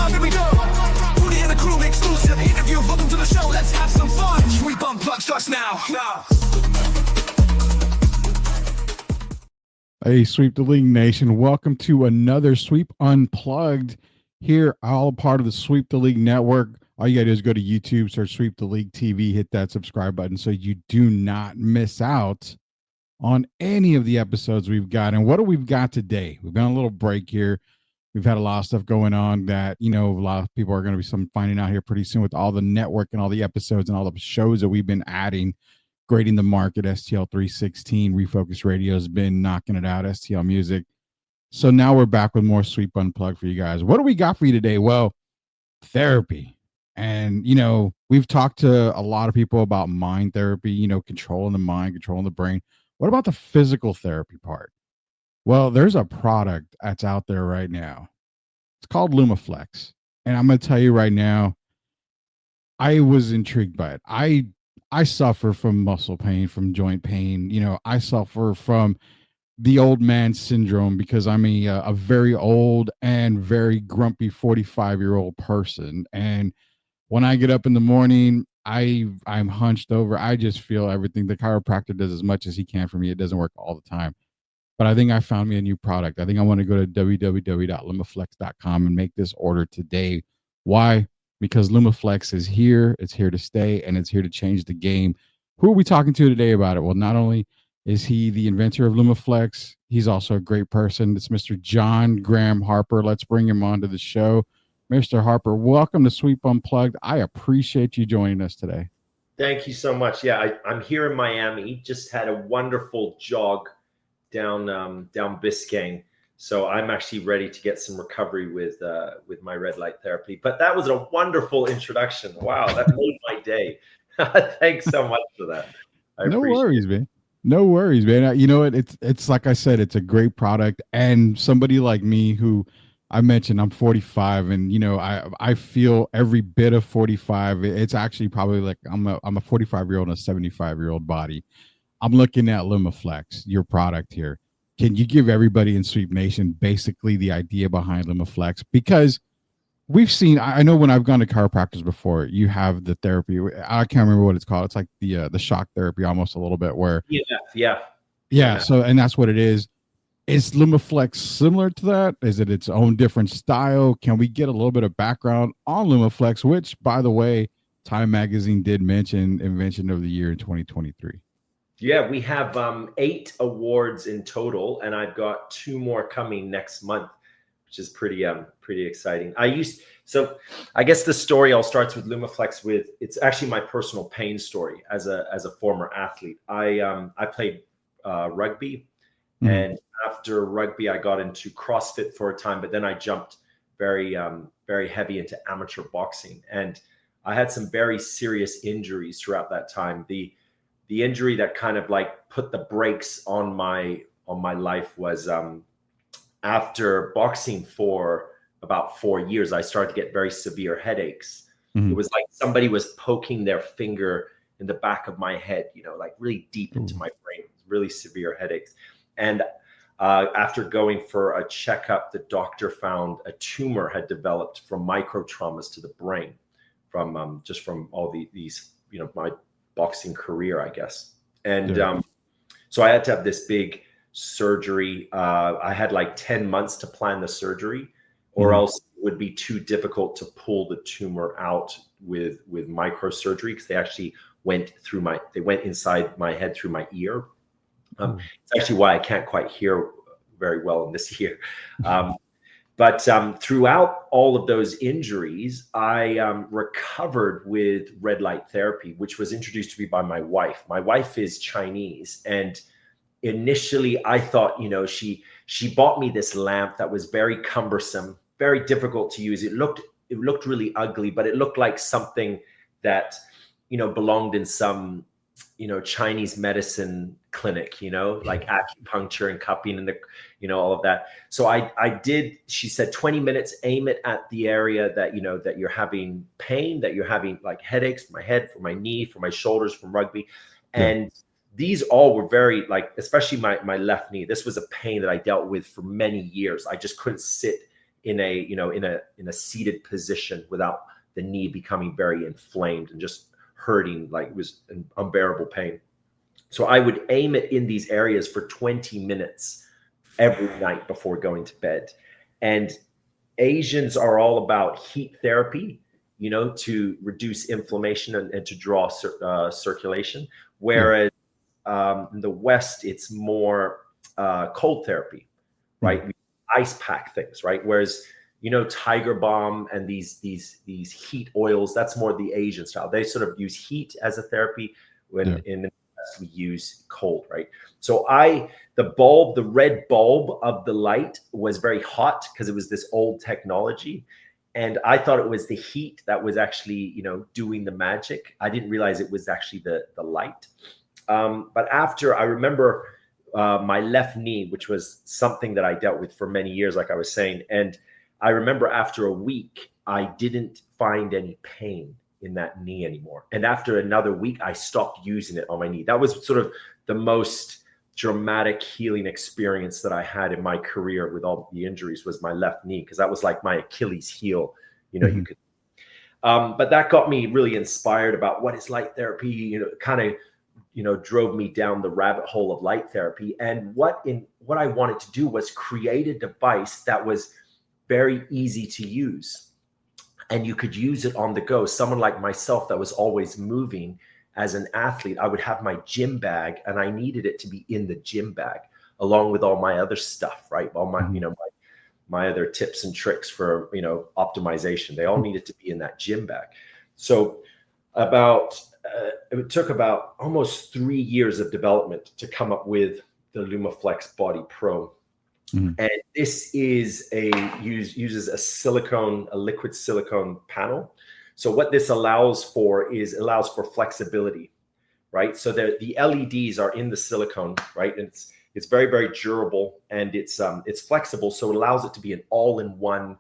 now, here we go. Rudy and the crew, exclusive interview. Welcome to the show, let's have some fun. Sweep Unplugged starts now. Hey, Sweep the League Nation. Welcome to another Sweep Unplugged here, all part of the Sweep the League network. All you got to do is go to YouTube, search Sweep the League TV, hit that subscribe button so you do not miss out on any of the episodes we've got. And what do we've got today? We've been on a little break here. We've had a lot of stuff going on that, a lot of people are going to be finding out here pretty soon with all the network and all the episodes and all the shows that we've been adding. Grading the market, STL 316, Refocused Radio has been knocking it out, STL Music. So now we're back with more Sweep Unplugged for you guys. What do we got for you today? Well, therapy. And, we've talked to a lot of people about mind therapy, controlling the mind, controlling the brain. What about the physical therapy part? Well, there's a product that's out there right now. It's called Lumaflex. And I'm going to tell you right now, I was intrigued by it. I suffer from muscle pain, from joint pain. I suffer from the old man syndrome because I'm a very old and very grumpy 45-year-old person. And when I get up in the morning, I'm hunched over. I just feel everything. The chiropractor does as much as he can for me. It doesn't work all the time. But I think I found me a new product. I think I want to go to www.lumaflex.com and make this order today. Why? Because Lumaflex is here, it's here to stay, and it's here to change the game. Who are we talking to today about it? Well, not only is he the inventor of Lumaflex, he's also a great person. It's Mr. John Graham Harper. Let's bring him on to the show. Mr. Harper, welcome to Sweep Unplugged. I appreciate you joining us today. Thank you so much. Yeah, I'm here in Miami. Just had a wonderful jog down Biscayne. So I'm actually ready to get some recovery with my red light therapy. But that was a wonderful introduction. Wow, that made my day. Thanks so much for that. No worries, man. No worries, man. You know what? It's like I said, it's a great product. And somebody like me who I mentioned, I'm 45, and I feel every bit of 45. It's actually probably like I'm a 45-year-old in a 75-year-old body. I'm looking at Lumaflex, your product here. Can you give everybody in Sweep Nation basically the idea behind Lumaflex? Because we've seen, I know when I've gone to chiropractors before, you have the therapy. I can't remember what it's called. It's like the shock therapy almost a little bit where. Yeah. So, and that's what it is. Is Lumaflex similar to that? Is it its own different style? Can we get a little bit of background on Lumaflex, which, by the way, Time Magazine did mention Invention of the Year in 2023. Yeah, we have 8 awards in total, and I've got 2 more coming next month, which is pretty exciting. So I guess the story all starts with Lumaflex it's actually my personal pain story as a former athlete. I played rugby, and after rugby I got into CrossFit for a time, but then I jumped very very heavy into amateur boxing, and I had some very serious injuries throughout that time. The injury that kind of like put the brakes on my life was after boxing for about 4 years, I started to get very severe headaches. It was like somebody was poking their finger in the back of my head, like really deep into my brain, really severe headaches. And after going for a checkup, the doctor found a tumor had developed from micro traumas to the brain from all these, my boxing career, I guess. And so I had to have this big surgery. I had like 10 months to plan the surgery, or else it would be too difficult to pull the tumor out with microsurgery, because they actually went inside my head through my ear. It's actually why I can't quite hear very well in this ear. But throughout all of those injuries, I recovered with red light therapy, which was introduced to me by my wife. My wife is Chinese, and initially I thought, she bought me this lamp that was very cumbersome, very difficult to use. It looked really ugly, but it looked like something that, belonged in some, Chinese medicine clinic, like acupuncture and cupping and all of that. So she said 20 minutes, aim it at the area that, that you're having pain, that you're having like headaches for my head, for my knee, for my shoulders from rugby. And these all were very, especially my left knee. This was a pain that I dealt with for many years. I just couldn't sit in a, in a seated position without the knee becoming very inflamed and just hurting, like it was an unbearable pain. So I would aim it in these areas for 20 minutes every night before going to bed. And Asians are all about heat therapy, to reduce inflammation and to draw circulation. Whereas in the West, it's more cold therapy, right? We ice pack things, right? Whereas, Tiger Balm and these heat oils, that's more the Asian style. They sort of use heat as a therapy when in the West we use cold, right? So the red bulb of the light was very hot because it was this old technology. And I thought it was the heat that was actually, doing the magic. I didn't realize it was actually the light. But after, I remember my left knee, which was something that I dealt with for many years, like I was saying. And I remember after a week, I didn't find any pain in that knee anymore. And after another week, I stopped using it on my knee. That was sort of the most dramatic healing experience that I had in my career with all the injuries, was my left knee, because that was like my Achilles heel. You could but that got me really inspired about what is light therapy. Kind of drove me down the rabbit hole of light therapy. And what I wanted to do was create a device that was very easy to use, and you could use it on the go. Someone like myself that was always moving as an athlete, I would have my gym bag, and I needed it to be in the gym bag along with all my other stuff, right? All my, my other tips and tricks for, optimization. They all needed to be in that gym bag. So it took about almost 3 years of development to come up with the Lumaflex Body Pro. And this is uses a liquid silicone panel. So what this allows for flexibility, right? So the LEDs are in the silicone, right? And it's very, very durable, and it's flexible. So it allows it to be an all-in-one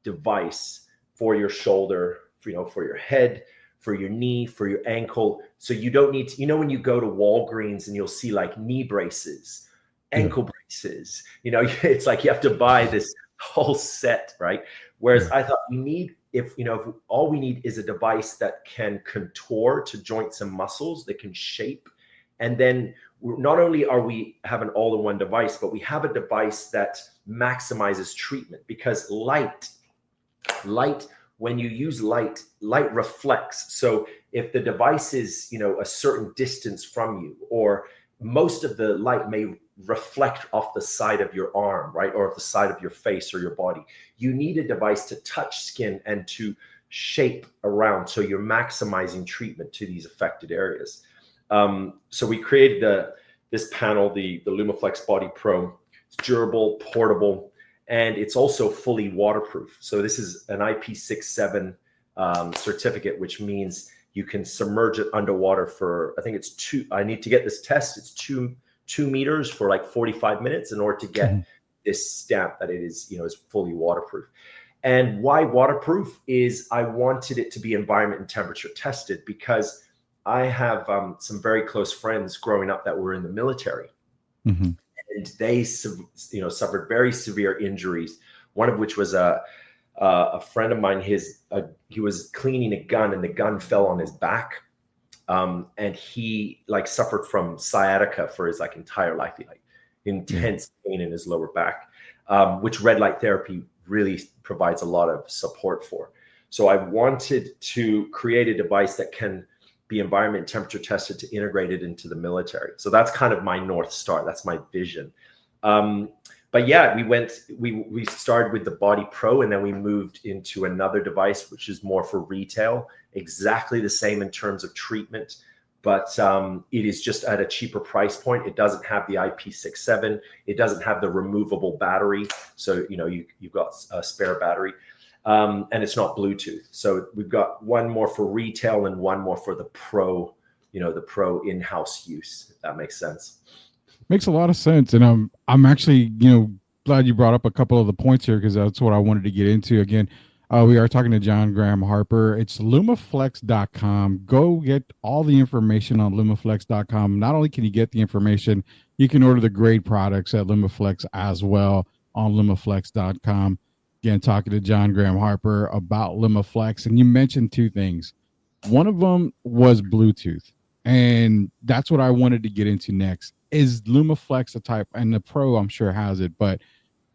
device for your shoulder, for your head, for your knee, for your ankle. So you don't need to, when you go to Walgreens and you'll see like knee braces, ankle braces, it's like you have to buy this whole set, right? Whereas I thought if all we need is a device that can contour to joints and muscles, that can shape. And then not only are we have an all-in-one device, but we have a device that maximizes treatment, because light, when you use light reflects. So if the device is, a certain distance from you, or most of the light may reflect off the side of your arm, right? Or off the side of your face or your body. You need a device to touch skin and to shape around. So you're maximizing treatment to these affected areas. So we created this panel, the Lumaflex Body Pro. It's durable, portable, and it's also fully waterproof. So this is an IP67 certificate, which means you can submerge it underwater for, I think it's I need to get this test. It's 2 meters for like 45 minutes in order to get this stamp that it is, is fully waterproof. And why waterproof is I wanted it to be environment and temperature tested, because I have some very close friends growing up that were in the military, and they, suffered very severe injuries. One of which was a friend of mine. He was cleaning a gun, and the gun fell on his back. And he suffered from sciatica for his entire life, intense pain in his lower back, which red light therapy really provides a lot of support for. So I wanted to create a device that can be environment and temperature tested to integrate it into the military. So that's kind of my North Star. That's my vision. But yeah, we started with the Body Pro, and then we moved into another device, which is more for retail, exactly the same in terms of treatment, but it is just at a cheaper price point. It doesn't have the IP67. It doesn't have the removable battery. So, you've got a spare battery, and it's not Bluetooth. So we've got one more for retail and one more for the pro, the pro in-house use, if that makes sense. Makes a lot of sense. And I'm actually, glad you brought up a couple of the points here, because that's what I wanted to get into. Again, we are talking to Graham Harper. It's lumaflex.com. Go get all the information on lumaflex.com. Not only can you get the information, you can order the great products at Lumaflex as well on lumaflex.com. Again, talking to Graham Harper about Lumaflex, and you mentioned two things. One of them was Bluetooth, and that's what I wanted to get into next. Is Lumaflex a type, and the Pro I'm sure has it, but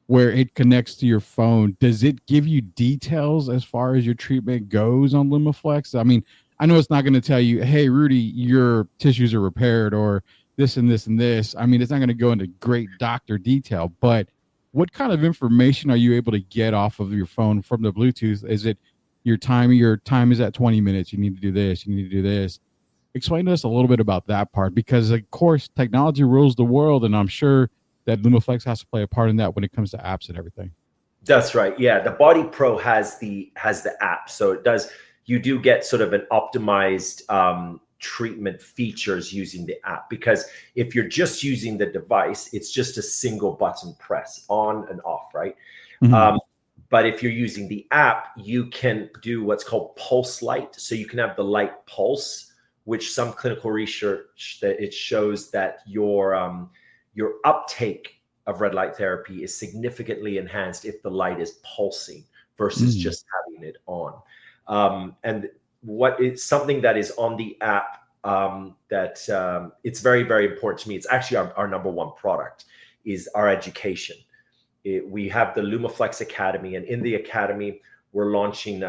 where it connects to your phone, does it give you details as far as your treatment goes on Lumaflex? I mean, I know it's not going to tell you, hey, Rudy, your tissues are repaired or this and this and this. I mean, it's not going to go into great doctor detail, but what kind of information are you able to get off of your phone from the Bluetooth? Is it your time? Your time is at 20 minutes. You need to do this. You need to do this. Explain to us a little bit about that part, because of course technology rules the world, and I'm sure that Lumaflex has to play a part in that when it comes to apps and everything. That's right. Yeah, the Body Pro has the app, so it does. You do get sort of an optimized treatment features using the app, because if you're just using the device, it's just a single button press on and off, right? Mm-hmm. But if you're using the app, you can do what's called pulse light. So you can have the light pulse, which some clinical research that it shows that your uptake of red light therapy is significantly enhanced if the light is pulsing versus just having it on. And what is something that is on the app that it's very, very important to me. It's actually our number one product is our education. We have the Lumaflex Academy, and in the Academy, we're launching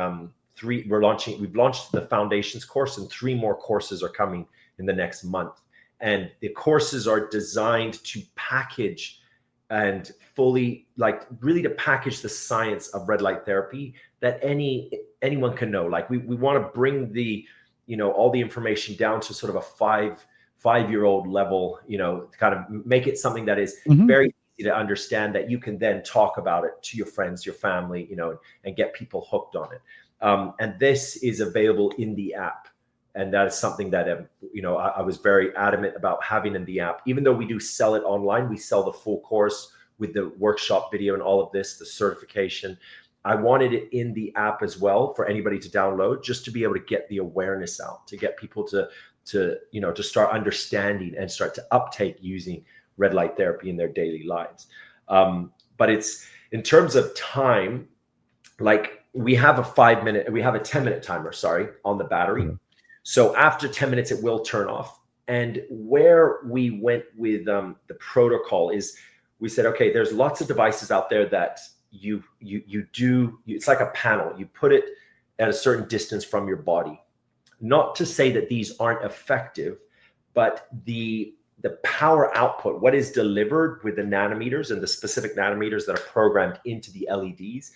we've launched the foundations course, and 3 more courses are coming in the next month. And the courses are designed to package and fully, like, really to package the science of red light therapy that anyone can know. Like, we want to bring the, all the information down to sort of a five-year-old level, to kind of make it something that is very easy to understand, that you can then talk about it to your friends, your family, and get people hooked on it. And this is available in the app. And that is something that, I was very adamant about having in the app. Even though we do sell it online, we sell the full course with the workshop video and all of this, the certification. I wanted it in the app as well for anybody to download, just to be able to get the awareness out, to get people to start understanding and start to uptake using red light therapy in their daily lives. But it's, in terms of time, like, we have a 10-minute timer, on the battery. So after 10 minutes, it will turn off. And where we went with the protocol is, we said, okay, there's lots of devices out there that it's like a panel. You put it at a certain distance from your body. Not to say that these aren't effective, but the power output, what is delivered with the nanometers and the specific nanometers that are programmed into the LEDs,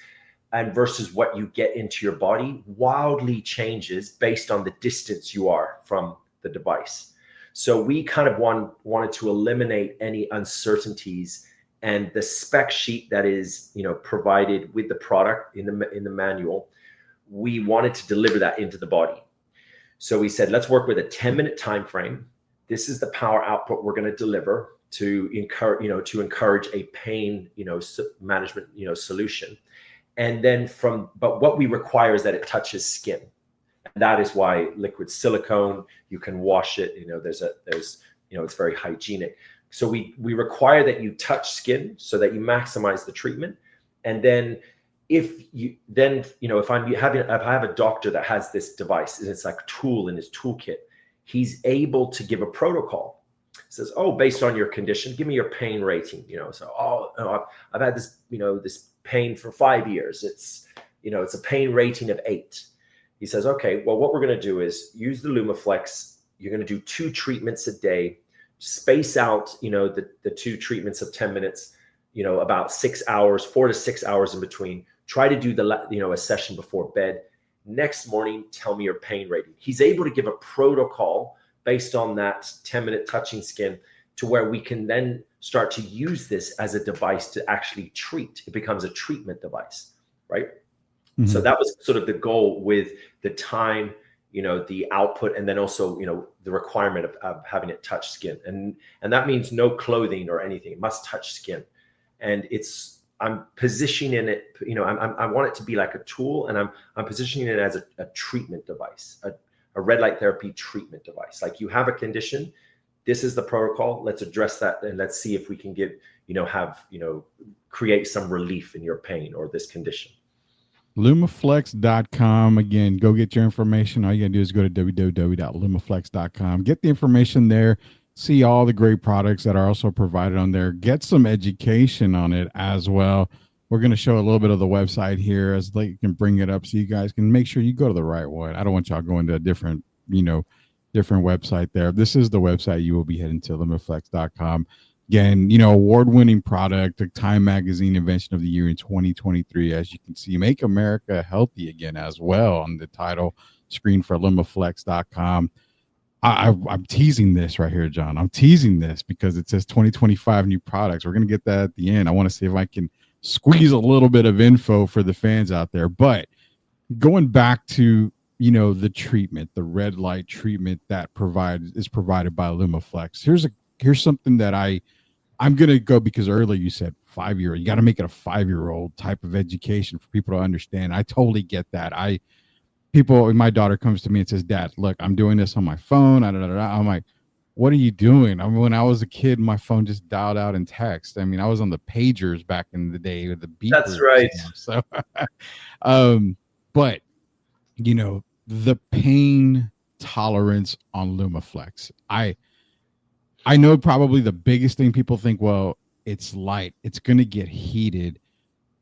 and versus what you get into your body, wildly changes based on the distance you are from the device. So we kind of wanted to eliminate any uncertainties, and the spec sheet that is, provided with the product in the manual, we wanted to deliver that into the body. So we said, let's work with a 10-minute time frame. This is the power output we're going to deliver to encourage a pain, management, solution. And then but what we require is that it touches skin. And that is why liquid silicone, you can wash it, it's very hygienic. So we require that you touch skin so that you maximize the treatment. And then if I have a doctor that has this device, and it's like a tool in his toolkit, he's able to give a protocol. He says, oh, based on your condition, give me your pain rating, so, I've had this, this pain for 5 years. It's a pain rating of 8. He says, okay, well, what we're going to do is use the Lumaflex. You're going to do 2 treatments a day, space out, the 2 treatments of 10 minutes, about 6 hours, 4 to 6 hours in between. Try to do a session before bed. Next morning, tell me your pain rating. He's able to give a protocol based on that 10-minute touching skin, to where we can then start to use this as a device to actually treat. It becomes a treatment device, right? Mm-hmm. So that was sort of the goal with the time, the output, and then also, the requirement of having it touch skin. And that means no clothing or anything. It must touch skin. And I'm positioning it, I want it to be like a tool, and I'm positioning it as a treatment device, a red light therapy treatment device. Like, you have a condition, this is the protocol. Let's address that, and let's see if we can give, have, create some relief in your pain or this condition. Lumaflex.com. Again, go get your information. All you gotta do is go to www.lumaflex.com. Get the information there. See all the great products that are also provided on there. Get some education on it as well. We're going to show a little bit of the website here as they can bring it up so you guys can make sure you go to the right one. I don't want y'all going to a different website there. This is the website you will be heading to, lumaflex.com. Again, award-winning product, a Time Magazine Invention of the Year in 2023. As you can see, Make America Healthy Again as well on the title screen for lumaflex.com. I'm teasing this right here, John. I'm teasing this because it says 2025 new products. We're going to get that at the end. I want to see if I can squeeze a little bit of info for the fans out there. But going back to, the treatment, the red light treatment that is provided by Lumaflex. Here's something that I'm going to go, because earlier you said 5-year. You got to make it a 5-year-old type of education for people to understand. I totally get that. My daughter comes to me and says, Dad, look, I'm doing this on my phone. I'm like, what are you doing? I mean, when I was a kid, my phone just dialed out in text. I mean, I was on the pagers back in the day with the beepers. That's right. So, but the pain tolerance on Lumaflex. I know probably the biggest thing people think, well, it's light. It's going to get heated.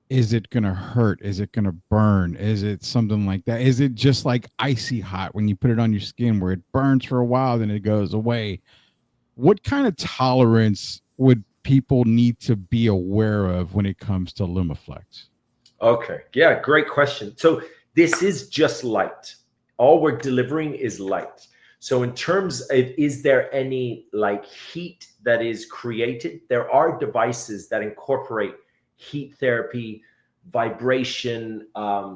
Is it going to hurt? Is it going to burn? Is it something like that? Is it just like icy hot when you put it on your skin where it burns for a while, then it goes away? What kind of tolerance would people need to be aware of when it comes to Lumaflex? Okay. Yeah, great question. So this is just light. All we're delivering is light. So in terms of, is there any heat that is created? There are devices that incorporate heat therapy, vibration,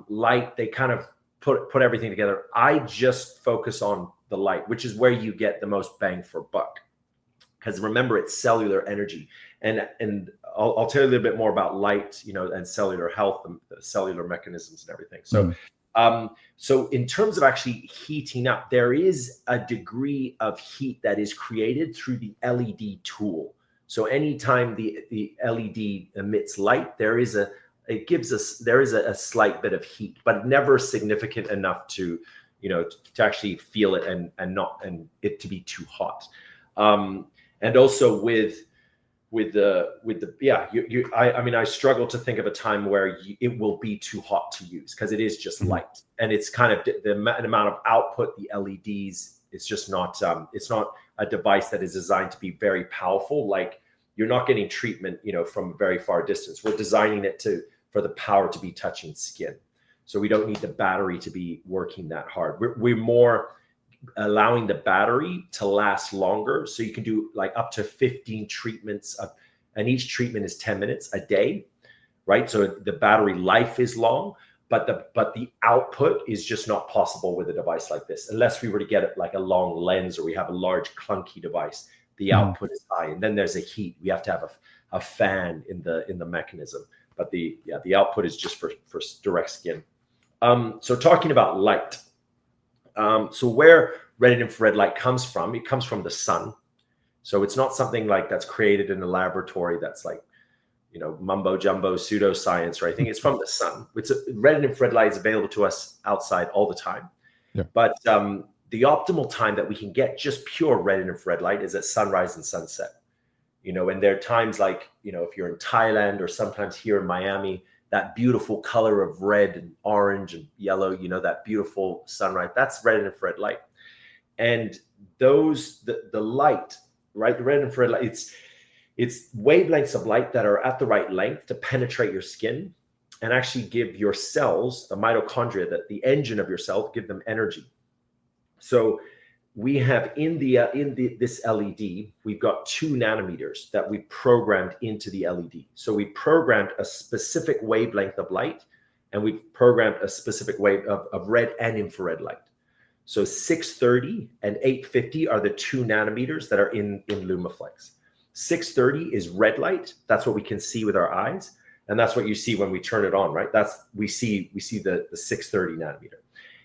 light. They kind of put everything together. I just focus on the light, which is where you get the most bang for buck. Because remember, it's cellular energy. And I'll tell you a little bit more about light, and cellular health and the cellular mechanisms and everything. So, so in terms of actually heating up, there is a degree of heat that is created through the LED tool. So anytime the LED emits light, there is a slight bit of heat, but never significant enough to actually feel it and it to be too hot. And also I struggle to think of a time where it will be too hot to use, because it is just light, and it's kind of the amount of output, the LEDs, it's just not it's not a device that is designed to be very powerful. Like, you're not getting treatment from a very far distance. We're designing it for the power to be touching skin, so we don't need the battery to be working that hard. We're more allowing the battery to last longer, so you can do up to 15 treatments and each treatment is 10 minutes a day, right? So the battery life is long, but the output is just not possible with a device like this, unless we were to get it like a long lens, or we have a large clunky device. The output is high, and then there's a heat. We have to have a fan in the mechanism, but the output is just for direct skin. So talking about light. So where red and infrared light comes from, it comes from the sun. So it's not something that's created in a laboratory that's mumbo jumbo pseudoscience or anything. It's from the sun. Red and infrared light is available to us outside all the time. Yeah. But the optimal time that we can get just pure red and infrared light is at sunrise and sunset. And there are times if you're in Thailand or sometimes here in Miami, that beautiful color of red and orange and yellow, that beautiful sunrise, that's red and infrared light. And the light, right? The red and infrared light, it's wavelengths of light that are at the right length to penetrate your skin and actually give your cells, the mitochondria, the engine of your cell, give them energy. So we have this LED, we've got 2 nanometers that we programmed into the LED. So we programmed a specific wavelength of light, and we've programmed a specific wave of red and infrared light. So 630 and 850 are the 2 nanometers that are in Lumaflex. 630 is red light. That's what we can see with our eyes. And that's what you see when we turn it on, right? We see the 630 nanometer.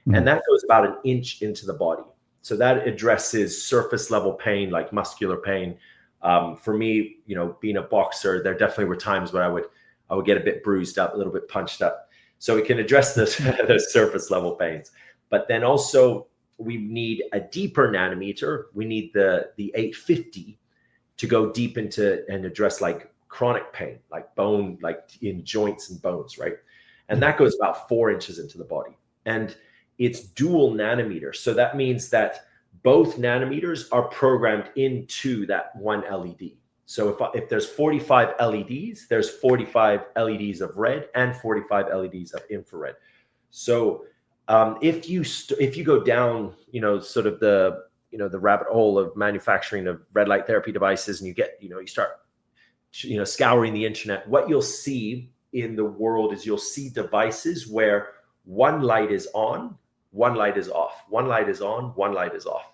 Mm-hmm. And that goes about 1 inch into the body. So that addresses surface level pain, like muscular pain, For me, being a boxer, there definitely were times where I would get a bit bruised up, a little bit punched up. So it can address those surface level pains. But then also we need a deeper nanometer. We need the 850 to go deep into and address like chronic pain, like bone, like in joints and bones, right? And that goes about 4 inches into the body. And it's dual nanometer. So that means that both nanometers are programmed into that one LED. So if there's 45 LEDs, there's 45 LEDs of red and 45 LEDs of infrared. So if you go down, sort of the rabbit hole of manufacturing of red light therapy devices, and you start scouring the internet, what you'll see in the world is you'll see devices where one light is on, one light is off, one light is on, one light is off.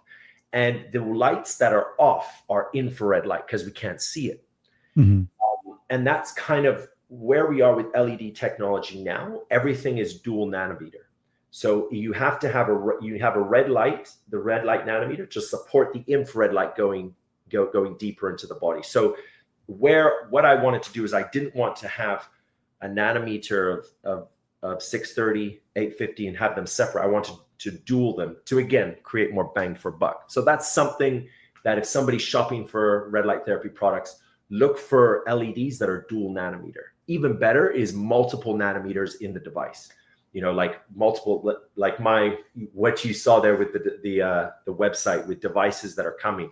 And the lights that are off are infrared light because we can't see it. Mm-hmm. And that's kind of where we are with LED technology now. Everything is dual nanometer. So you have to have a red light, the red light nanometer, to support the infrared light going deeper into the body. So what I wanted to do is I didn't want to have a nanometer of 630, 850 and have them separate. I wanted to dual them to, again, create more bang for buck. So that's something that if somebody's shopping for red light therapy products, look for LEDs that are dual nanometer. Even better is multiple nanometers in the device. Like multiple, like what you saw there with the website with devices that are coming.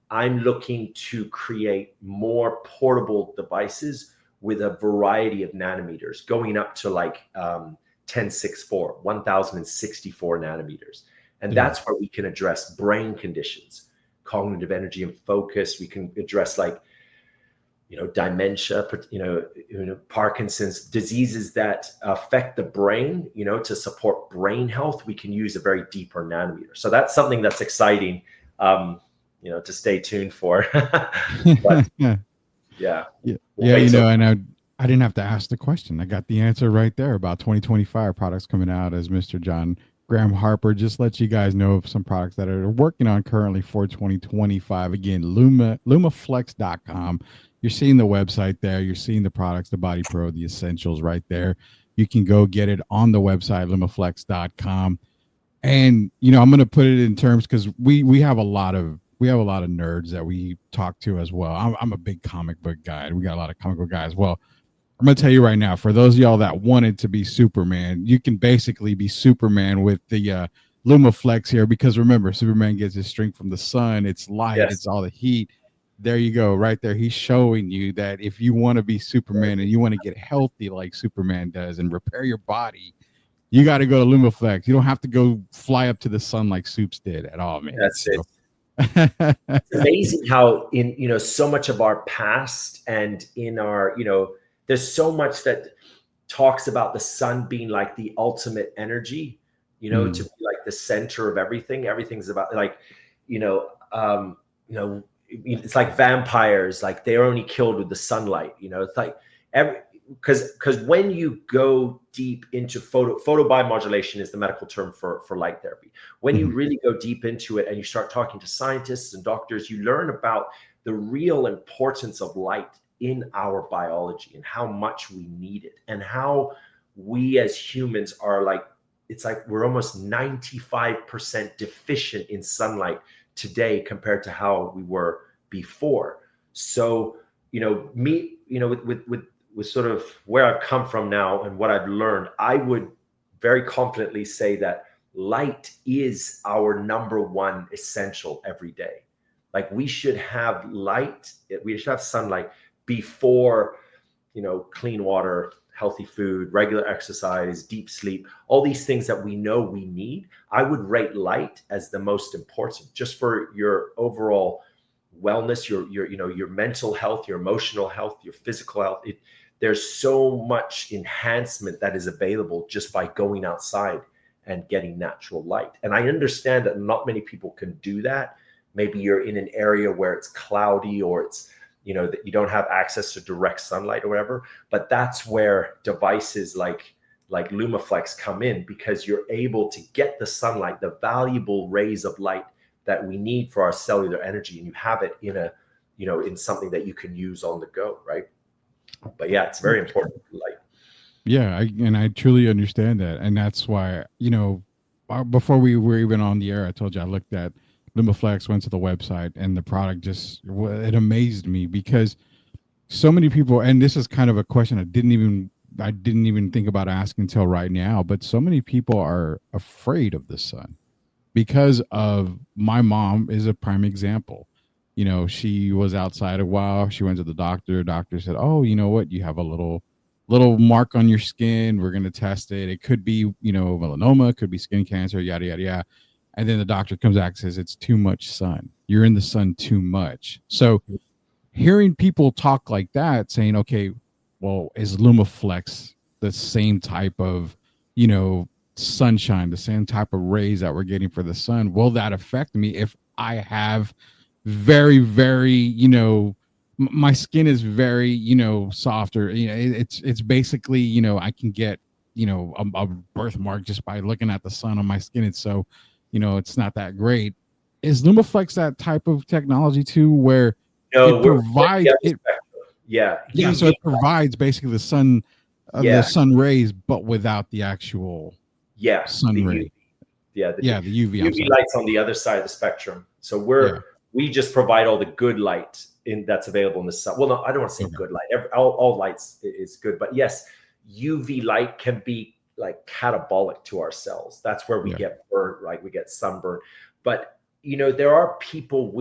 I'm looking to create more portable devices with a variety of nanometers, going up to like 1064, 1064 nanometers. And that's where we can address brain conditions, cognitive energy and focus. We can address like, dementia, Parkinson's, diseases that affect the brain, to support brain health. We can use a very deeper nanometer. So that's something that's exciting, to stay tuned for. But yeah. And I didn't have to ask the question. I got the answer right there about 2025 products coming out, as Mr. John Graham Harper just let you guys know of some products that are working on currently for 2025. Again, lumaflex.com. You're seeing the website there. You're seeing the products, the Body Pro, the essentials right there. You can go get it on the website, lumaflex.com. And, I'm going to put it in terms because we have a lot of nerds that we talk to as well. I'm a big comic book guy. We got a lot of comic book guys. Well, I'm going to tell you right now, for those of y'all that wanted to be Superman, you can basically be Superman with the Lumaflex here, because remember, Superman gets his strength from the sun. It's light. Yes. It's all the heat. There you go. Right there. He's showing you that if you want to be Superman and you want to get healthy like Superman does and repair your body, you got to go to Lumaflex. You don't have to go fly up to the sun like Soups did at all, man. That's it. It's amazing how in so much of our past and in our there's so much that talks about the sun being like the ultimate energy, to be like the center of everything. Everything's about like it's like vampires, like they're only killed with the sunlight. It's like because when you go deep into photobiomodulation is the medical term for light therapy. When you really go deep into it and you start talking to scientists and doctors, you learn about the real importance of light in our biology and how much we need it, and how we as humans are like, it's like we're almost 95% deficient in sunlight today compared to how we were before. So, with sort of where I've come from now and what I've learned, I would very confidently say that light is our number one essential every day. Like we should have light, we should have sunlight before, clean water, healthy food, regular exercise, deep sleep, all these things that we know we need. I would rate light as the most important, just for your overall wellness, your mental health, your emotional health, your physical health. There's so much enhancement that is available just by going outside and getting natural light. And I understand that not many people can do that. Maybe you're in an area where it's cloudy, or it's, that you don't have access to direct sunlight or whatever. But that's where devices like Lumaflex come in, because you're able to get the sunlight, the valuable rays of light that we need for our cellular energy, and you have it in in something that you can use on the go, right? But yeah, it's very important. Like, Yeah, and I truly understand that, and that's why before we were even on the air, I told you I looked at Lumaflex, went to the website, and the product it amazed me because so many people, and this is kind of a question I didn't even think about asking until right now, but so many people are afraid of the sun because of my mom is a prime example. She was outside a while. She went to the doctor. Doctor said, "Oh, you know what? You have a little mark on your skin. We're going to test it. It could be, melanoma, could be skin cancer, yada, yada, yada." And then the doctor comes back and says, "It's too much sun. You're in the sun too much." So hearing people talk like that, saying, "Okay, well, is Lumaflex the same type of, sunshine, the same type of rays that we're getting for the sun? Will that affect me if I have very, very, my skin is very, softer. It's basically, I can get, a birthmark just by looking at the sun on my skin. It's so, it's not that great." Is Lumaflex that type of technology too, where no, it provides it? Yeah, Yeah, so UV, it provides basically the yeah, sun rays, but without the actual yeah, sun the ray. UV, yeah, the Yeah, the UV. I'm UV sorry. light's on the other side of the spectrum. So Yeah. we just provide all the good light that's available in the sun. Well, no, I don't want to say Okay. good light. All lights is good, but yes, UV light can be like catabolic to our cells. That's where we Yeah. get burned, right? We get sunburn. But there are people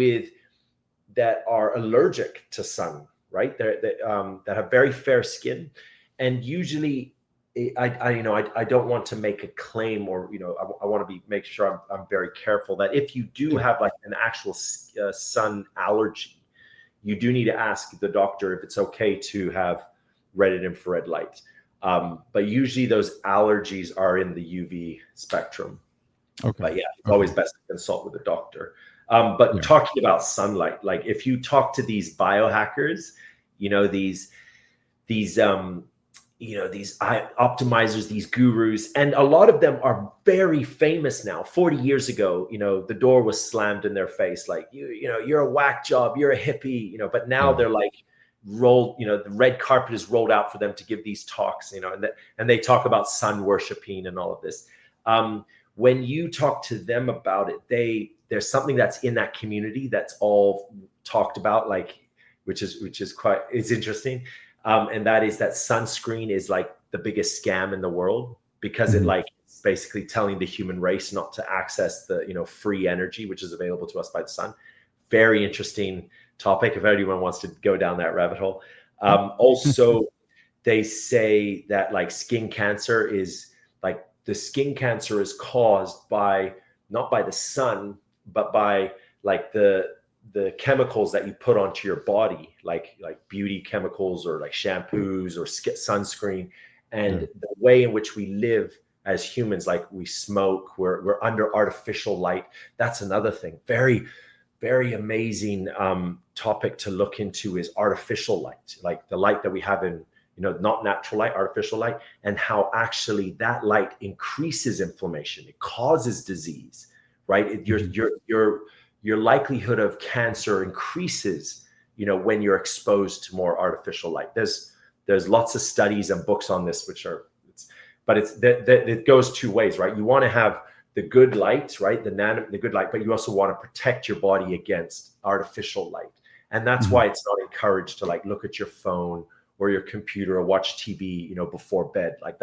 that are allergic to sun, right? That have very fair skin, and usually, I don't want to make a claim, or I want to make sure I'm very careful that if you do have like an actual sun allergy, you do need to ask the doctor if it's okay to have red and infrared light. But usually those allergies are in the UV spectrum. Okay. But yeah, it's Okay. always best to consult with a doctor. But Yeah. talking about sunlight, like if you talk to these biohackers, these these optimizers, these gurus, and a lot of them are very famous now. 40 years ago, the door was slammed in their face, like you're a whack job, you're a hippie, but now Yeah. they're like rolled, the red carpet is rolled out for them to give these talks, and they talk about sun worshiping and all of this. When you talk to them about it, there's something that's in that community that's all talked about, like which is quite, it's interesting. And that is that sunscreen is like the biggest scam in the world, because Mhm. it's basically telling the human race not to access the free energy which is available to us by the sun. Very interesting topic if anyone wants to go down that rabbit hole. Also, they say that like skin cancer is like the skin cancer is caused by not by the sun, but by like the chemicals that you put onto your body, like beauty chemicals or like shampoos or sunscreen, and Yeah. the way in which we live as humans, like we smoke, we're under artificial light. That's another thing. Very, very amazing topic to look into is artificial light, like the light that we have in not natural light, artificial light, and how actually that light increases inflammation. It causes disease, right? Your likelihood of cancer increases, when you're exposed to more artificial light. There's lots of studies and books on this, but it goes two ways, right? You want to have the good light, right? The good light, but you also want to protect your body against artificial light. And that's why it's not encouraged to like look at your phone or your computer or watch TV, before bed. Like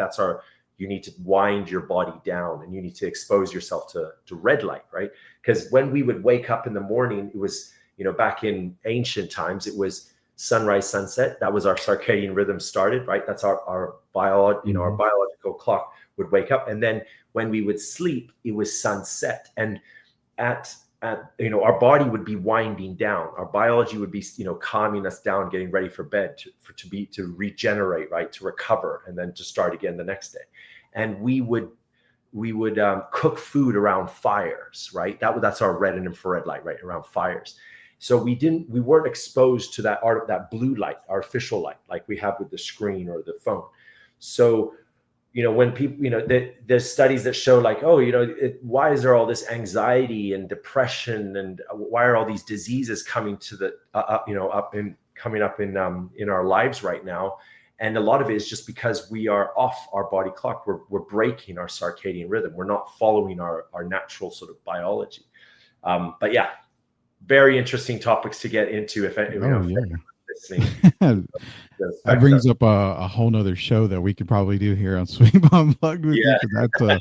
you need to wind your body down, and you need to expose yourself to red light, right? Because when we would wake up in the morning, it was, back in ancient times, it was sunrise, sunset. That was our circadian rhythm started, right? That's our biological clock would wake up. And then when we would sleep, it was sunset. And at our body would be winding down. Our biology would be, calming us down, getting ready for bed to regenerate, right? To recover, and then to start again the next day. And we would cook food around fires, right? That's our red and infrared light, right? Around fires. So we weren't exposed to that blue light, artificial light, like we have with the screen or the phone. So when people, there's studies that show like, oh, why is there all this anxiety and depression, and why are all these diseases coming to the coming up in our lives right now? And a lot of it is just because we are off our body clock. We're breaking our circadian rhythm. We're not following our natural sort of biology. But yeah, very interesting topics to get into if listening. That brings up a whole nother show that we could probably do here on Sweep Unplugged with you, because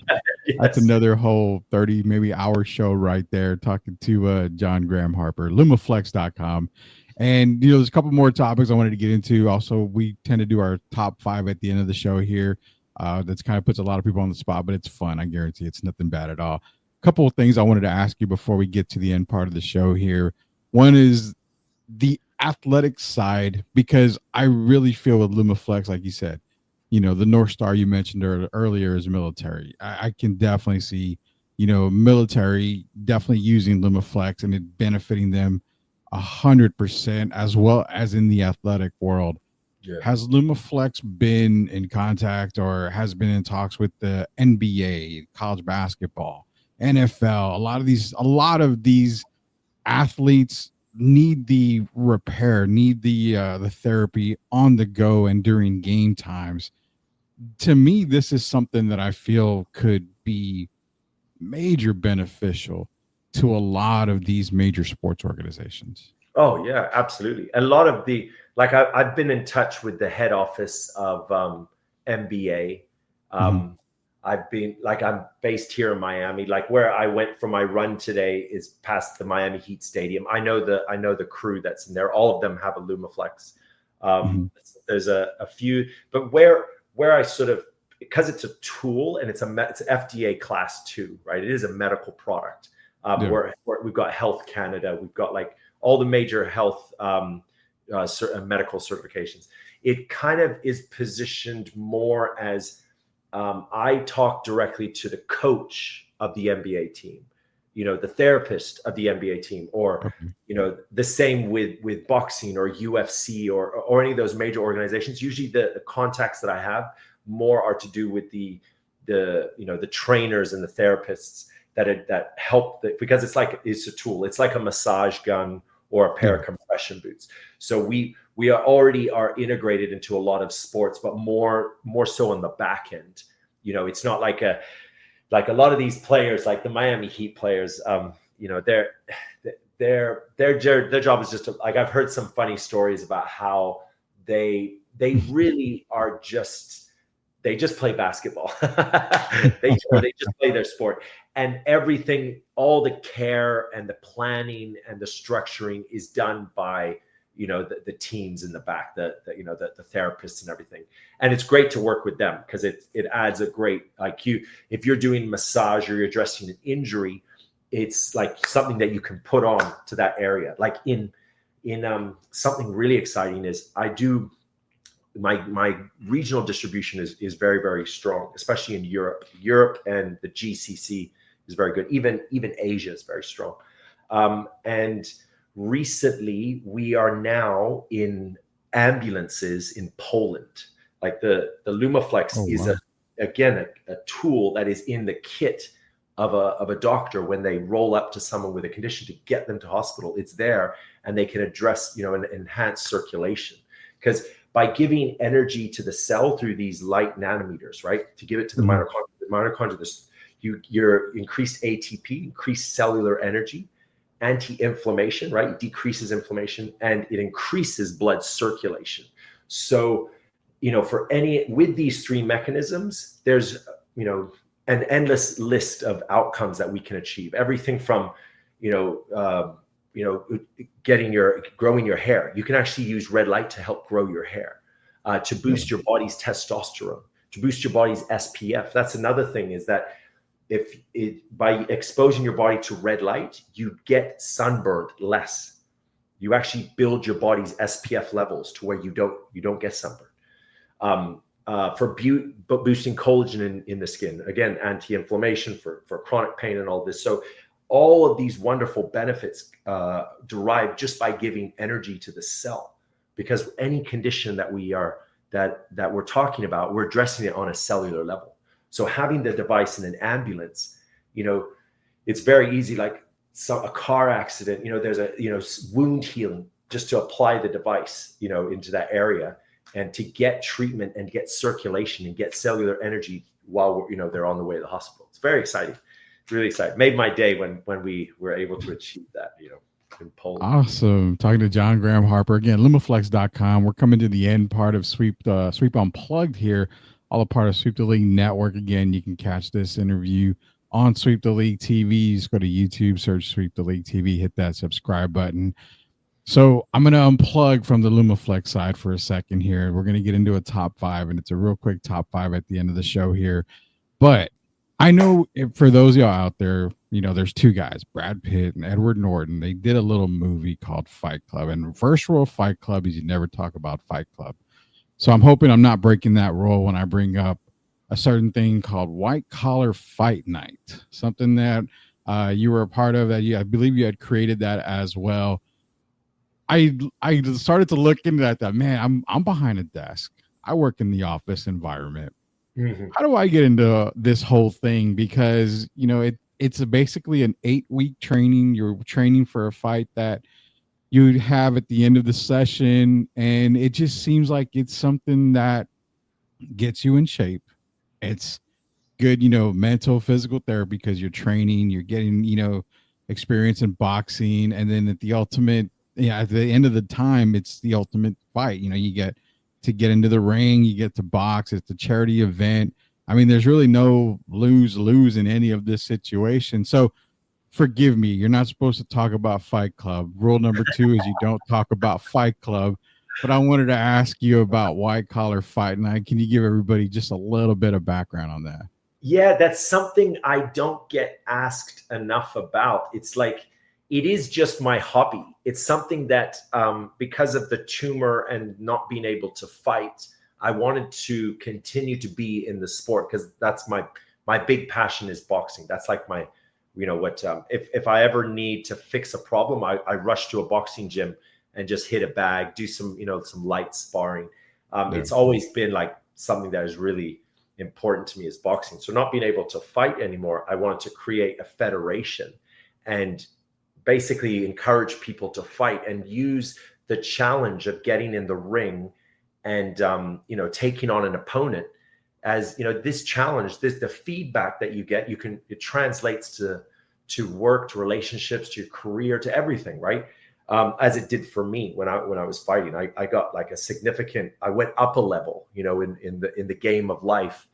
that's another whole 30 maybe hour show right there, talking to John Graham Harper, lumaflex.com. And there's a couple more topics I wanted to get into. Also, we tend to do our top 5 at the end of the show here. That's kind of puts a lot of people on the spot, but it's fun. I guarantee it's nothing bad at all. A couple of things I wanted to ask you before we get to the end part of the show here. One is the athletic side, because I really feel with Lumaflex, like you said, the North Star you mentioned earlier is military. I can definitely see, military definitely using Lumaflex and it benefiting them 100%, as well as in the athletic world. Yeah. Has Lumaflex been in contact or has been in talks with the NBA, college basketball, NFL? A lot of these athletes need the repair, need the therapy on the go and during game times. To me, this is something that I feel could be major beneficial to a lot of these major sports organizations. Oh yeah, absolutely. A lot of I've been in touch with the head office of NBA. I'm based here in Miami. Like where I went for my run today is past the Miami Heat Stadium. I know the crew that's in there. All of them have a Lumaflex. There's a few, but where I sort of, because it's a tool and it's FDA Class 2, right? It is a medical product. Where we've got Health Canada, we've got like all the major health medical certifications. It kind of is positioned more as I talk directly to the coach of the NBA team, the therapist of the NBA team, or the same with boxing or UFC or any of those major organizations. Usually the contacts that I have more are to do with the trainers and the therapists that help, because it's a tool. It's like a massage gun or a pair of compression boots. So we already are integrated into a lot of sports, but more so on the back end. It's not like a lot of these players, like the Miami Heat players, their job is just to, like, I've heard some funny stories about how they really are they just play basketball. they just play their sport, and everything, all the care and the planning and the structuring is done by the teams in the back, the therapists and everything. And it's great to work with them because it adds a great, if you're doing massage or you're addressing an injury, it's like something that you can put on to that area. Like in something really exciting is I do my regional distribution is very, very strong, especially in Europe. And the GCC is very good. Even Asia is very strong. And recently we are now in ambulances in Poland. Like the Lumaflex is a tool that is in the kit of a doctor when they roll up to someone with a condition to get them to hospital. It's there, and they can address, and enhance circulation. Because by giving energy to the cell through these light nanometers, right, to give it to the mitochondria, your increased ATP, increased cellular energy, anti-inflammation, right, it decreases inflammation, and it increases blood circulation. So, with these three mechanisms, there's, an endless list of outcomes that we can achieve. Everything from, growing your hair. You can actually use red light to help grow your hair, to boost your body's testosterone, to boost your body's SPF. That's another thing, is that by exposing your body to red light, you get sunburned less. You actually build your body's SPF levels to where you don't get sunburned. For boosting collagen in the skin, again, anti-inflammation, for chronic pain and all this. So all of these wonderful benefits derive just by giving energy to the cell, because any condition that we are that we're talking about, we're addressing it on a cellular level. So having the device in an ambulance, it's very easy, like a car accident, there's a, wound healing, just to apply the device, into that area and to get treatment and get circulation and get cellular energy while they're on the way to the hospital. It's very exciting. It's really exciting. Made my day when we were able to achieve that, in Poland. Awesome. Talking to John Graham Harper again, lumaflex.com. We're coming to the end part of Sweep Unplugged here, all a part of Sweep the League Network. Again, you can catch this interview on Sweep the League TV. Just go to YouTube, search Sweep the League TV, hit that subscribe button. So I'm going to unplug from the Lumaflex side for a second here. We're going to get into a top 5, and it's a real quick top 5 at the end of the show here. But I know for those of y'all out there, there's 2 guys, Brad Pitt and Edward Norton. They did a little movie called Fight Club. And first rule of Fight Club is you never talk about Fight Club. So I'm hoping I'm not breaking that rule when I bring up a certain thing called White Collar Fight Night, something that you were a part of, that I believe you had created that as well. I started to look into that, man, I'm behind a desk. I work in the office environment. Mm-hmm. How do I get into this whole thing? Because, it's basically an 8-week training. You're training for a fight that you have at the end of the session. And it just seems like it's something that gets you in shape. It's good, mental, physical therapy, because you're training, you're getting, experience in boxing. And then at the end of the time, it's the ultimate fight. You get to get into the ring, you get to box. It's a charity event. I mean, there's really no lose in any of this situation. So forgive me, you're not supposed to talk about Fight Club. Rule number 2 is you don't talk about Fight Club. But I wanted to ask you about White Collar Fight Night. Can you give everybody just a little bit of background on that? Yeah, that's something I don't get asked enough about. It's like, it is just my hobby. It's something that, because of the tumor and not being able to fight, I wanted to continue to be in the sport, because that's my big passion is boxing. That's like my, if I ever need to fix a problem, I rush to a boxing gym and just hit a bag, do some, some light sparring. It's always been like something that is really important to me, is boxing. So not being able to fight anymore, I wanted to create a federation and basically encourage people to fight and use the challenge of getting in the ring and, taking on an opponent as, this challenge, the feedback that you get, it translates to work, to relationships, to your career, to everything, right? As it did for me when I was fighting. I got like I went up a level, in the game of life,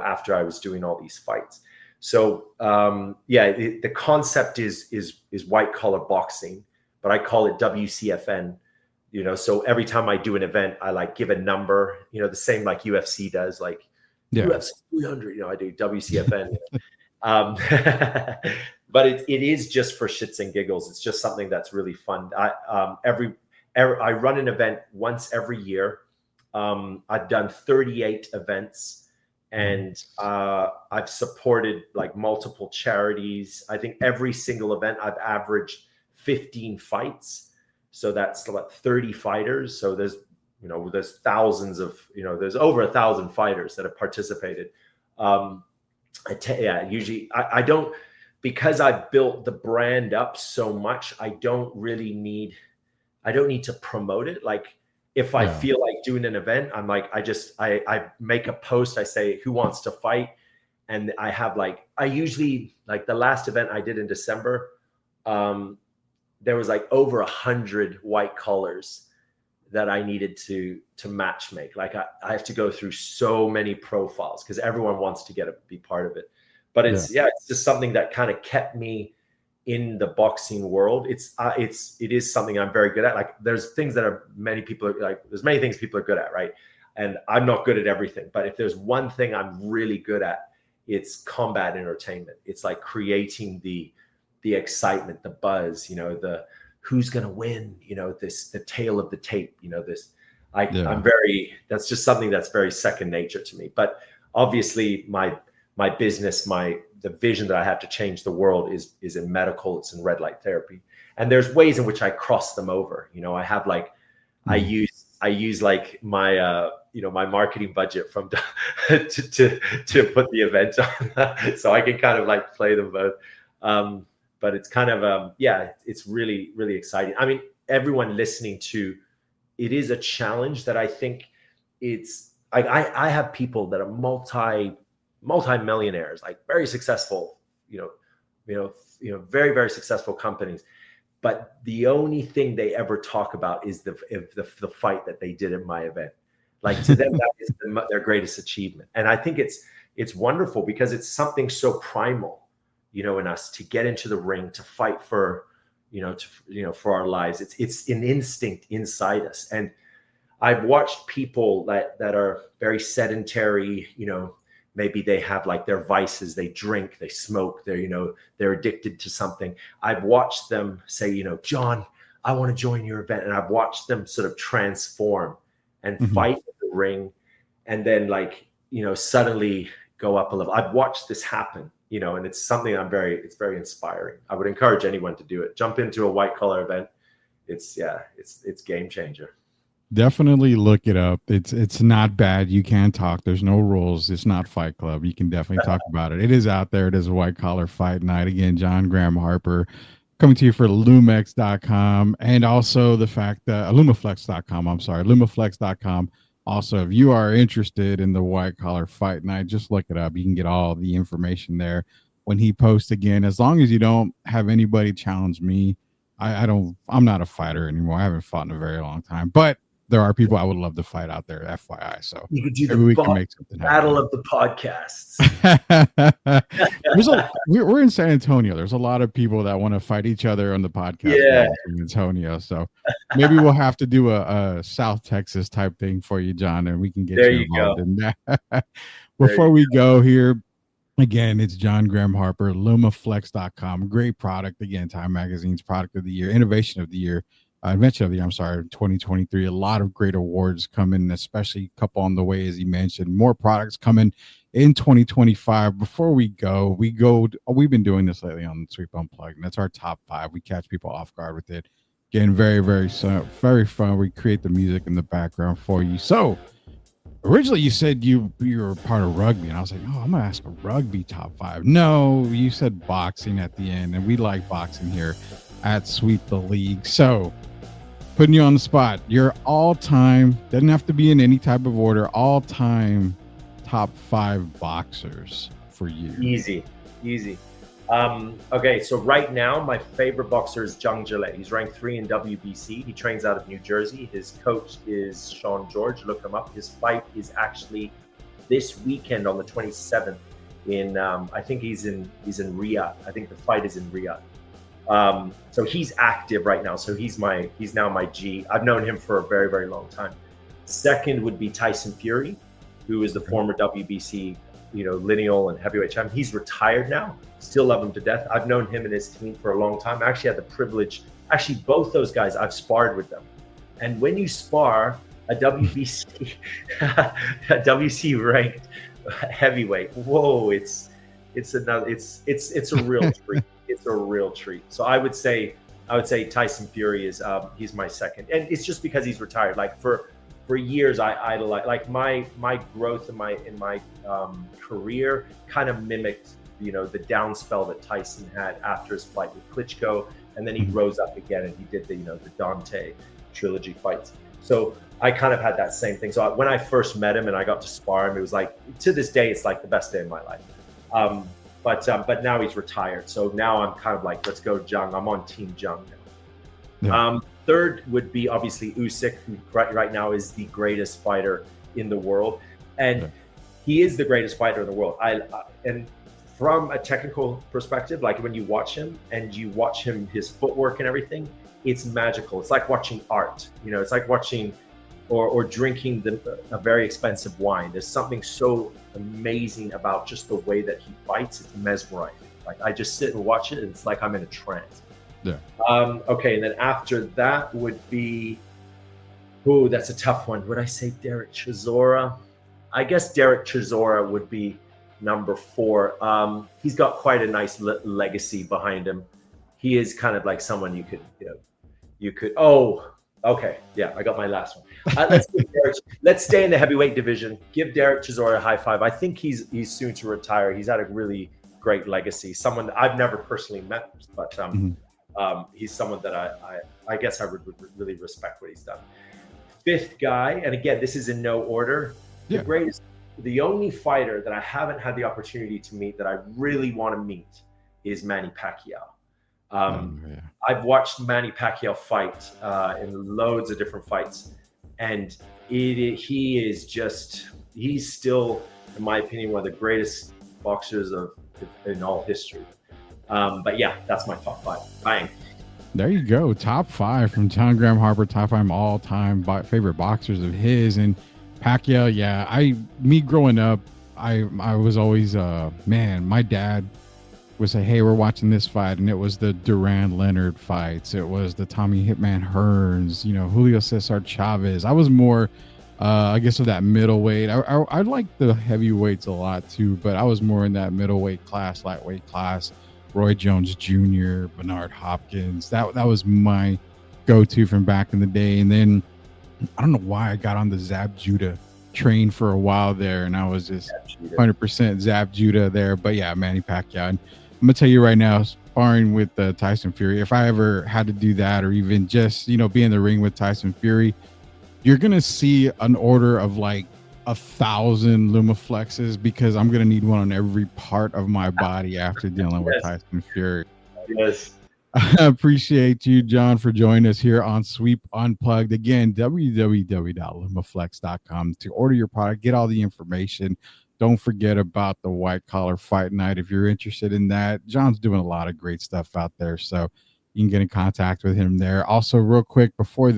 after I was doing all these fights. So the concept is white collar boxing, but I call it WCFN. So every time I do an event, I like give a number, the same like UFC does, like UFC 300. I do WCFN. But it is just for shits and giggles. It's just something that's really fun. I run an event once every year. I've done 38 events. And I've supported like multiple charities. I think every single event I've averaged 15 fights. So that's about 30 fighters. So there's thousands of, there's over 1,000 fighters that have participated. Usually I don't, because I've built the brand up so much, I don't need to promote it. Like, if I feel like doing an event, I'm like, I make a post. I say, who wants to fight? And I have I usually, like the last event I did in December, there was like over 100 white collars that I needed to match make. Like I have to go through so many profiles because everyone wants to be part of it. But it's just something that kind of kept me in the boxing world. It is something I'm very good at. Like there's things that many things people are good at, right? And I'm not good at everything, but if there's one thing I'm really good at, it's combat entertainment. It's like creating the excitement, the buzz, the who's going to win, the tale of the tape, that's just something that's very second nature to me. But obviously my business, the vision that I have to change the world is in medical, it's in red light therapy. And there's ways in which I cross them over. I have I use like my, my marketing budget from to put the event on, so I can kind of like play them both. But it's kind of it's really, really exciting. I mean, everyone listening to it is a challenge that I think it's like I have people that are multi-millionaires, like very successful, very, very successful companies. But the only thing they ever talk about is the fight that they did at my event. Like, to them, that is their greatest achievement. And I think it's wonderful because it's something so primal, in us to get into the ring, to fight for, for our lives. It's an instinct inside us. And I've watched people that are very sedentary, maybe they have like their vices, they drink, they smoke, they're addicted to something. I've watched them say, John, I want to join your event. And I've watched them sort of transform and fight in the ring, and then suddenly go up a level. I've watched this happen, and it's something it's very inspiring. I would encourage anyone to do it. Jump into a white collar event. It's game changer. Definitely look it up. It's not bad. You can talk. There's no rules. It's not Fight Club. You can definitely talk about it. It is out there. It is a white collar fight night. Again, John Graham Harper coming to you for lumex.com, and also the fact that lumaflex.com. I'm sorry, lumaflex.com. Also, if you are interested in the white collar fight night, just look it up. You can get all the information there when he posts again. As long as you don't have anybody challenge me, I'm not a fighter anymore. I haven't fought in a very long time, but there are people I would love to fight out there, FYI. So you could do maybe we can make something happen. Battle of the podcasts. We're in San Antonio. There's a lot of people that want to fight each other on the podcast. Yeah. In Antonio. So maybe we'll have to do a South Texas type thing for you, John, and we can get you involved in that. Before we go here, again, it's John Graham Harper, lumaflex.com. Great product. Again, Time Magazine's product of the year, innovation of the year. Invention of the year, 2023. A lot of great awards coming, especially a couple on the way, as he mentioned. More products coming in 2025. Before we go, we've been doing this lately on Sweep Unplugged, and that's our top 5. We catch people off guard with it. Again, very, very, very fun. We create the music in the background for you. So, originally you said you were part of rugby, and I was like, I'm going to ask a rugby top 5. No, you said boxing at the end, and we like boxing here at Sweep the League. So, putting you on the spot, your all-time, doesn't have to be in any type of order, all-time top 5 boxers for you. Easy. Okay, so right now my favorite boxer is Jung Gillette. He's ranked 3 in WBC. He trains out of New Jersey. His coach is Sean George. Look him up. His fight is actually this weekend on the 27th in I think he's in Riyadh. I think the fight is in Riyadh. So he's active right now. So he's now my G. I've known him for a very, very long time. Second would be Tyson Fury, who is the former WBC, lineal and heavyweight champion. He's retired now. Still love him to death. I've known him and his team for a long time. I actually had the privilege, both those guys, I've sparred with them. And when you spar a WBC, a WC ranked heavyweight, whoa, it's a real treat. It's a real treat. So I would say Tyson Fury is he's my second, and it's just because he's retired. Like for years, I idolized. Like my growth in my career kind of mimicked the down spell that Tyson had after his fight with Klitschko, and then he rose up again and he did the Dante trilogy fights. So I kind of had that same thing. So when I first met him and I got to spar him, it was like, to this day, it's like the best day of my life. But now he's retired. So now I'm kind of like, let's go Jung. I'm on Team Jung now. Yeah. Third would be obviously Usyk, who right now is the greatest fighter in the world. And he is the greatest fighter in the world. And from a technical perspective, like when you watch him and you watch his footwork and everything, it's magical. It's like watching art. It's like watching or drinking a very expensive wine. There's something so amazing about just the way that he fights. It's mesmerizing. Like I just sit and watch it and it's like I'm in a trance. Yeah. Okay, and then after that would be, that's a tough one. Would I say Derek Chisora? I guess Derek Chisora would be number 4. He's got quite a nice legacy behind him. He is kind of like someone you could. Okay, yeah, I got my last one. Let's stay in the heavyweight division. Give Derek Chisora a high five. I think he's soon to retire. He's had a really great legacy. Someone that I've never personally met, but he's someone that I guess I would really respect what he's done. Fifth guy, and again, this is in no order. The greatest, the only fighter that I haven't had the opportunity to meet that I really want to meet is Manny Pacquiao. I've watched Manny Pacquiao fight in loads of different fights, and he's still, in my opinion, one of the greatest boxers in all history. But yeah, that's my top 5. Bang. There you go. Top 5 from John Graham Harper. Top 5 all-time favorite boxers of his. And Pacquiao, yeah, me growing up, I was always my dad would say, hey, we're watching this fight, and it was the Duran Leonard fights, it was the Tommy Hitman Hearns, Julio Cesar Chavez. I was more I guess of that middleweight. I like the heavyweights a lot too, but I was more in that middleweight class, lightweight class. Roy Jones Jr., Bernard Hopkins, that was my go-to from back in the day. And then I don't know why I got on the Zab Judah train for a while there, and I was just 100% Zab Judah there. But yeah, Manny Pacquiao. And I'm gonna tell you right now, sparring with Tyson Fury, if I ever had to do that, or even just be in the ring with Tyson Fury, you're gonna see an order of like 1,000 Lumaflexes, because I'm gonna need one on every part of my body after dealing with Tyson Fury. Yes. I appreciate you, John, for joining us here on Sweep Unplugged. Again, www.lumaflex.com to order your product, get all the information. Don't forget about the White Collar Fight Night if you're interested in that. John's doing a lot of great stuff out there, so you can get in contact with him there. Also, real quick, before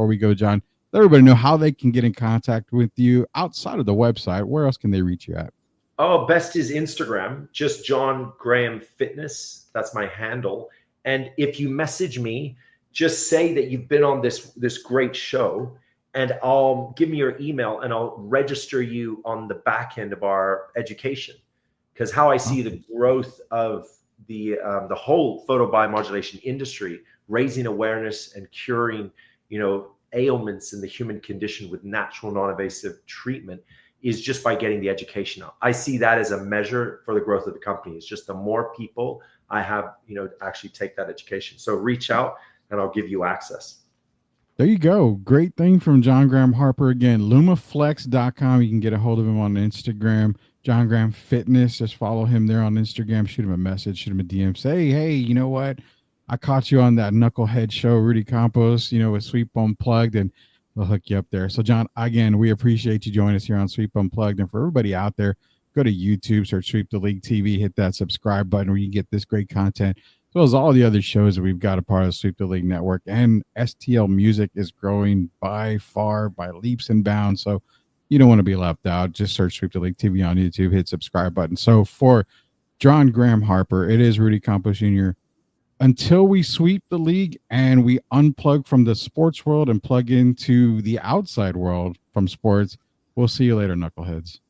we go, John, let everybody know how they can get in contact with you outside of the website. Where else can they reach you at? Oh, best is Instagram, just John Graham Fitness. That's my handle. And if you message me, just say that you've been on this great show, and I'll give me your email and I'll register you on the back end of our education. Because how I see the growth of the whole photobiomodulation industry, raising awareness and curing, ailments in the human condition with natural non-invasive treatment, is just by getting the education out. I see that as a measure for the growth of the company. It's just the more people I have, actually take that education. So reach out and I'll give you access. There you go. Great thing from John Graham Harper. Again, lumaflex.com. You can get a hold of him on Instagram. John Graham Fitness. Just follow him there on Instagram. Shoot him a message. Shoot him a DM. Say, hey, you know what? I caught you on that knucklehead show, Rudy Campos, with Sweep Unplugged, and we'll hook you up there. So, John, again, we appreciate you joining us here on Sweep Unplugged. And for everybody out there, go to YouTube, search Sweep the League TV, hit that subscribe button where you can get this great content, as well as all the other shows that we've got a part of the Sweep the League network. And STL Music is growing by leaps and bounds. So you don't want to be left out. Just search Sweep the League TV on YouTube, hit subscribe button. So for John Graham Harper, it is Rudy Campos Jr. Until we sweep the league and we unplug from the sports world and plug into the outside world from sports, we'll see you later, knuckleheads.